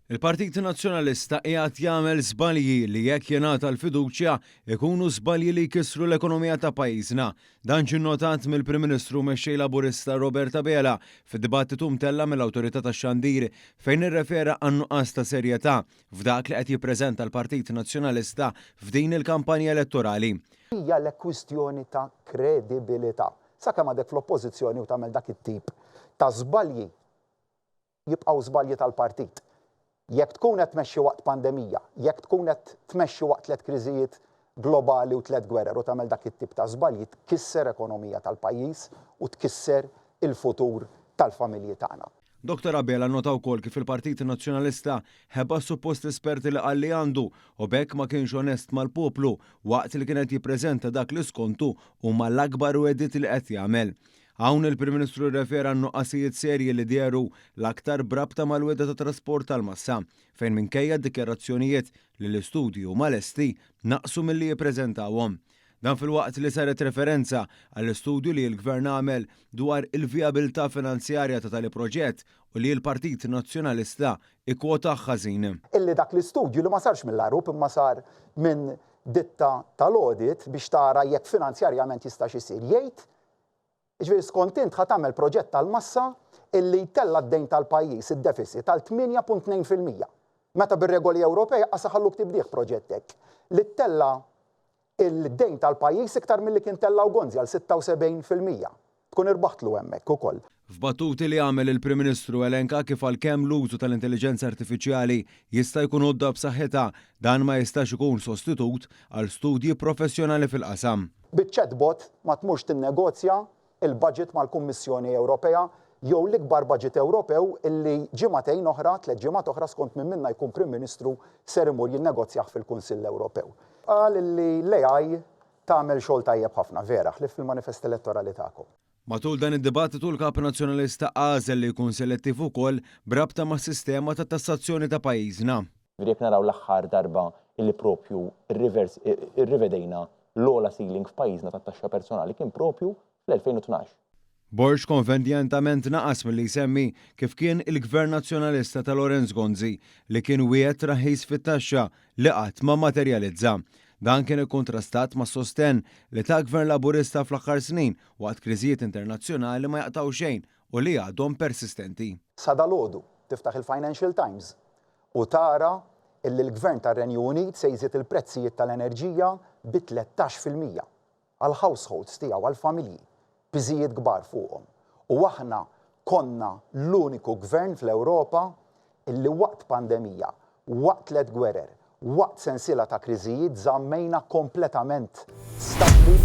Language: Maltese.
Il-Partit Nazzjonalista qiegħed jagħmel żbalji li jekk jingħata l-fiduċja ikunu żbalji li jkissru l-ekonomija ta' pajjiżna. Dan ġie nnotat mill-Prim Ministru mexxej Laburista Robert Abela fid-dibattitu mtella mill-Awtorità tax-Xandir fejn irrefera għan nuqqas ta' serjetà f'dak li qed jippreżenta l-Partit Nazzjonalista f'din il-kampanja elettorali. Hija l-kwistjoni ta' kredibilità. Sakemm għadek fl-oppożizzjoni u tagħmel dak it-tip ta' żbalji jibqgħu żbalji tal-partit. Jekk tkun qed tmexxi waqt pandemija, jekk tkun qed tmexxi waqt 3 kriżijiet globali u 3 gwerer u tagħmel dak it-tip ta' żbalji tkisser ekonomija tal-pajjiż u tkisser il-futur tal-familji tagħna. Dr. Abela nota wkoll kif il-Partit Nazzjonalista ħeba suppost esperti li qalli għandu u bekk ma kienx onest mal-poplu waqt li kienet jippreżenta dak li skontu huma l-akbar wedit li qed jagħmel. Hawn il-Prim Ministru rrefera n-nuqqasijiet serji li dieru l-aktar brabta mal-weda ta' trasport tal-massa fejn minkejja d-dikjarazzjonijiet li l-istudju mal-esti naqsu milli jippreżentawhom. Dan fil-waqt li saret referenza għall-istudju li l-Gvern għamel dwar il-vijabilità finanzjarja ta' tali proġett u li l-Partit Nazzjonalista ikkwota ħażin. Illi dak l-istudju li ma sarx mill-Arub imma sar minn ditta tal-audit biex tara jekk finanzjarjament jistax isir jgħid ġifieri skont int ħad tagħmel proġett tal-massa illi jtella d-dejn tal-pajjiż id-deficit tal-8.2%. Meta bir-regoli Ewropej ħalluk tibdih proġett hekk. Li ttella il-dejn tal-pajjiż iktar milli kien tellaw Gonzi għal 76%. Tkun irbaħtlu hemmhekk ukoll. F'battuti li għamel il-Prim Ministru elenka kif għalkemm l-użu tal-intelligenza artifiċjali jista' jkun għodda b'saħħitha dan ma jistax ikun sostitut għal studji professjonali fil-qasam. Biċ-chatbot ma tmurx tinnegozja il-budget mal-Kummissjoni Ewropea jew l-ikbar budget Ewropew illi ġimagħtejn oħra, 3 ġimgħat oħra skont minn minna jkun Prim Ministru ser imur jinnegozjah fil-Kunsill Ewropew. Qal illi l-AI tagħmel xogħol tajjeb ħafna vera ħlif fil-manifest elettorali tagħkom. Matul dan id-dibattitu l-Kap Nazzjonalista għażel li jkun selettiv ukoll brabta ma' sistema ta' tassazzjoni ta' pajjiżna. Jekk naraw l-aħħar darba illi propju irrivedejna l-ola ceiling f'pajjiżna tat-taxxa personali kien propju fl-2012. Borx konvendjentament naqas milli jsemmi kif kien il-Gvern Nazzjonalista ta' Lorenz Gonzi li kien wieħed raħis fit-taxxa li qatt ma materializza. Dan kien ikkontrastat ma' sosten li ta' Gvern Laburista fl-aħħar snin waqt kriżijiet internazzjonali ma jaqtaw xejn u li għadhom persistenti. Sa dalgħodu tiftaħ il-Financial Times u tara illi l-Gvern tar-Renju Unit se jżid il-prezzijiet tal-enerġija bi 13% għal households tiegħu għal familji biżijiet kbar fuqhom. U aħna konna l-uniku gvern fl-Ewropa illi waqt pandemija, waqt 3 gwerer, waqt sensiela ta' kriżijiet żammejna kompletament stabbli